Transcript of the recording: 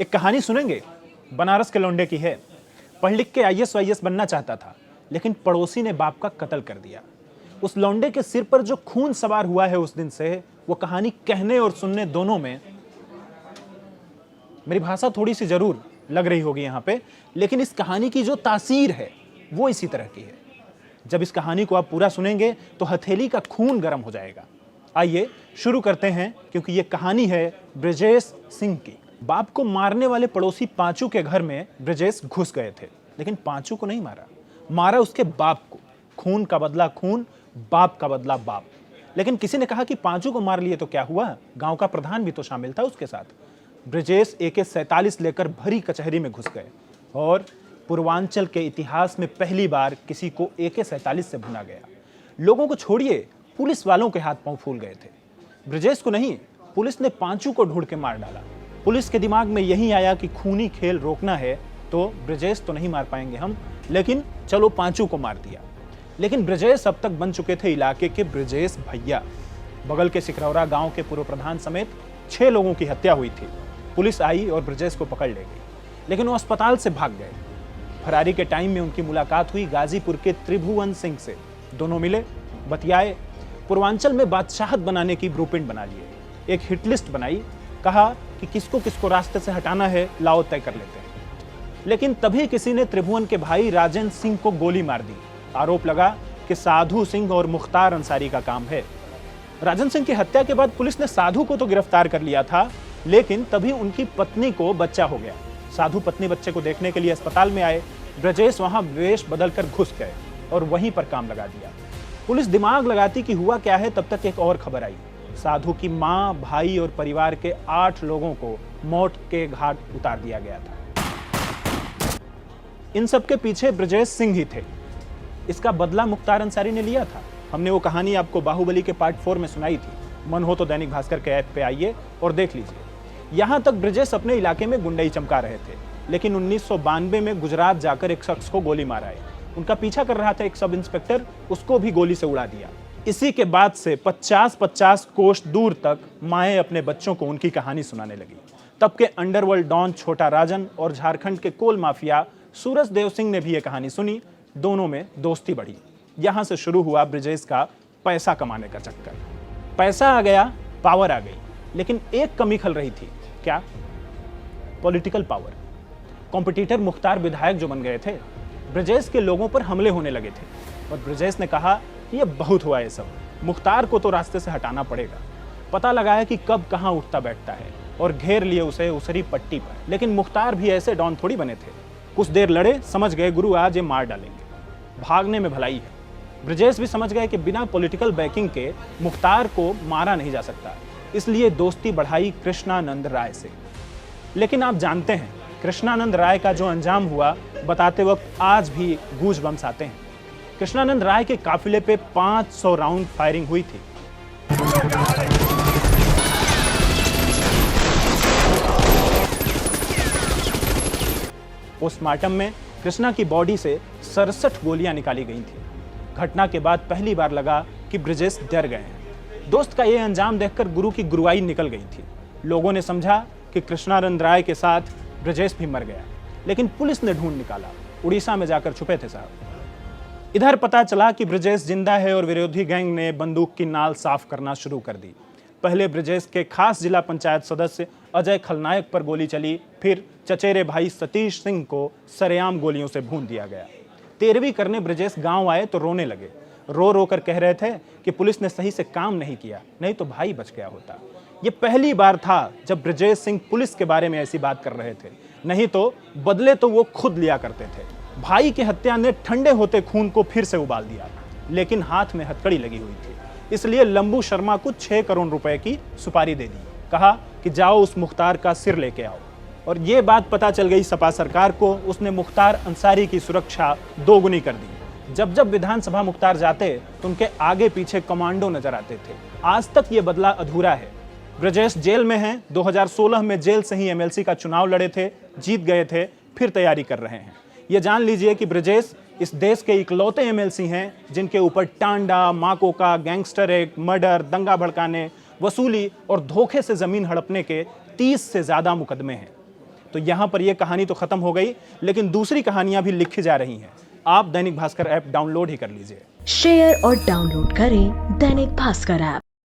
एक कहानी सुनेंगे, बनारस के लौंडे की है। पढ़ लिख के आईएएस वाईएएस बनना चाहता था, लेकिन पड़ोसी ने बाप का कत्ल कर दिया। उस लौंडे के सिर पर जो खून सवार हुआ है उस दिन से, वो कहानी कहने और सुनने दोनों में, मेरी भाषा थोड़ी सी जरूर लग रही होगी यहाँ पे, लेकिन इस कहानी की जो तासीर है वो इसी तरह की है। जब इस कहानी को आप पूरा सुनेंगे तो हथेली का खून गर्म हो जाएगा। आइए शुरू करते हैं, क्योंकि ये कहानी है ब्रजेश सिंह की। बाप को मारने वाले पड़ोसी पांचू के घर में ब्रजेश घुस गए थे, लेकिन पांचू को नहीं मारा, मारा उसके बाप को। खून का बदला खून, बाप का बदला बाप। लेकिन किसी ने कहा कि पांचू को मार लिए तो क्या हुआ, गांव का प्रधान भी तो शामिल था उसके साथ। ब्रजेश AK-47 लेकर भरी कचहरी में घुस गए और पूर्वांचल के इतिहास में पहली बार किसी को AK-47 से भुना गया। लोगों को छोड़िए, पुलिस वालों के हाथ पांव फूल गए थे। ब्रजेश को नहीं, पुलिस ने पांचू को ढूंढ के मार डाला। पुलिस के दिमाग में यही आया कि खूनी खेल रोकना है तो ब्रजेश तो नहीं मार पाएंगे हम, लेकिन चलो पांचू को मार दिया। लेकिन ब्रजेश अब तक बन चुके थे इलाके के ब्रजेश भैया। बगल के सिकरौरा गांव के पूर्व प्रधान समेत 6 लोगों की हत्या हुई थी। पुलिस आई और ब्रजेश को पकड़ ले गई, लेकिन वो अस्पताल से भाग गए। फरारी के टाइम में उनकी मुलाकात हुई गाजीपुर के त्रिभुवन सिंह से। दोनों मिले, बतियाए, पूर्वांचल में बादशाहत बनाने की ब्लूप्रिंट बना लिए। एक हिट लिस्ट बनाई, कहा कि किसको किसको रास्ते से हटाना है, लाओ तय कर लेते हैं। लेकिन तभी किसी ने त्रिभुवन के भाई राजेंद्र सिंह को गोली मार दी। आरोप लगा कि साधु सिंह और मुख्तार अंसारी का काम है। राजेंद्र सिंह की हत्या के बाद पुलिस ने साधु को तो गिरफ्तार कर लिया था, लेकिन तभी उनकी पत्नी को बच्चा हो गया। साधु पत्नी बच्चे को देखने के लिए अस्पताल में आए। ब्रजेश वहां वेश बदलकर घुस गए और वहीं पर काम लगा दिया। पुलिस दिमाग लगाती कि हुआ क्या है, तब तक एक और खबर आई। साधु की मां, भाई और परिवार के 8 लोगों को मौत के घाट उतार दिया गया था। इन सब के पीछे ब्रजेश सिंह ही थे। इसका बदला मुख्तार अंसारी ने लिया था। हमने वो कहानी आपको बाहुबली के पार्ट 4 में सुनाई थी। मन हो तो दैनिक भास्कर के ऐप पे आइए और देख लीजिए। यहां तक ब्रजेश अपने इलाके में गुंडई चमका रहे थे, लेकिन 1992 में गुजरात जाकर एक शख्स को गोली माराए। उनका पीछा कर रहा था एक सब इंस्पेक्टर, उसको भी गोली से उड़ा दिया। इसी के बाद से 50-50 कोस दूर तक माएं अपने बच्चों को उनकी कहानी सुनाने लगी। तब के अंडरवर्ल्ड डॉन छोटा राजन और झारखंड के कोल माफिया सूरज देव सिंह ने भी ये कहानी सुनी। दोनों में दोस्ती बढ़ी। यहां से शुरू हुआ ब्रजेश का पैसा कमाने का चक्कर। पैसा आ गया, पावर आ गई, लेकिन एक कमी खल रही थी। क्या? Political power. कॉम्पिटिटर मुख्तार विधायक जो बन गए थे, ब्रजेश के लोगों पर हमले होने लगे थे और ब्रजेश ने कहा कि ये बहुत हुआ, ये सब मुख्तार को तो रास्ते से हटाना पड़ेगा। पता लगाया कि कब कहां उठता बैठता है और घेर लिए उसे उसरी पट्टी पर। लेकिन मुख्तार भी ऐसे डॉन थोड़ी बने थे। कुछ देर लड़े, समझ गए गुरु आज ये मार डालेंगे। भागने में भलाई है। ब्रजेश भी समझ गए कि बिना पॉलिटिकल बैकिंग के मुख्तार को मारा नहीं जा सकता, इसलिए दोस्ती बढ़ाई कृष्णानंद राय से। लेकिन आप जानते हैं कृष्णानंद राय का जो अंजाम हुआ, बताते वक्त आज भी गूज़बम्स आते हैं। कृष्णानंद राय के काफिले पे 500 राउंड फायरिंग हुई थी। पोस्टमार्टम में कृष्णा की बॉडी से 67 गोलियां निकाली गई थी। घटना के बाद पहली बार लगा कि ब्रजेश डर गए हैं। दोस्त का यह अंजाम देखकर गुरु की गुरुआई निकल गई थी। लोगों ने समझा कि कृष्णानंद राय के साथ ब्रजेश भी मर गया, लेकिन पुलिस ने ढूंढ निकाला। उड़ीसा में जाकर छुपे थे साहब। इधर पता चला कि ब्रजेश जिंदा है और विरोधी गैंग ने बंदूक की नाल साफ करना शुरू कर दी। पहले ब्रजेश के खास जिला पंचायत सदस्य अजय खलनायक पर गोली चली, फिर चचेरे भाई सतीश सिंह को सरेआम गोलियों से भून दिया गया। 13वीं करने ब्रजेश गांव आए तो रोने लगे। रो रो कर कह रहे थे कि पुलिस ने सही से काम नहीं किया, नहीं तो भाई बच गया होता। ये पहली बार था जब ब्रजेश सिंह पुलिस के बारे में ऐसी बात कर रहे थे, नहीं तो बदले तो वो खुद लिया करते थे। भाई की हत्या ने ठंडे होते खून को फिर से उबाल दिया, लेकिन हाथ में हथकड़ी लगी हुई थी, इसलिए लंबू शर्मा को 6 करोड़ रुपए की सुपारी दे दी। कहा कि जाओ उस मुख्तार का सिर लेके आओ। और ये बात पता चल गई सपा सरकार को। उसने मुख्तार अंसारी की सुरक्षा दोगुनी कर दी। जब जब विधानसभा मुख्तार जाते तो उनके आगे पीछे कमांडो नजर आते थे। आज तक ये बदला अधूरा है। ब्रजेश जेल में हैं। 2016 में जेल से ही MLC का चुनाव लड़े थे, जीत गए थे, फिर तैयारी कर रहे हैं। ये जान लीजिए कि ब्रजेश इस देश के इकलौते MLC हैं जिनके ऊपर टांडा, माकोका, गैंगस्टर एक्ट, मर्डर, दंगा भड़काने, वसूली और धोखे से जमीन हड़पने के 30 से ज्यादा मुकदमे हैं। तो यहाँ पर यह कहानी तो खत्म हो गई, लेकिन दूसरी कहानियां भी लिखी जा रही हैं। आप दैनिक भास्कर ऐप डाउनलोड ही कर लीजिए। शेयर और डाउनलोड करें दैनिक भास्कर ऐप।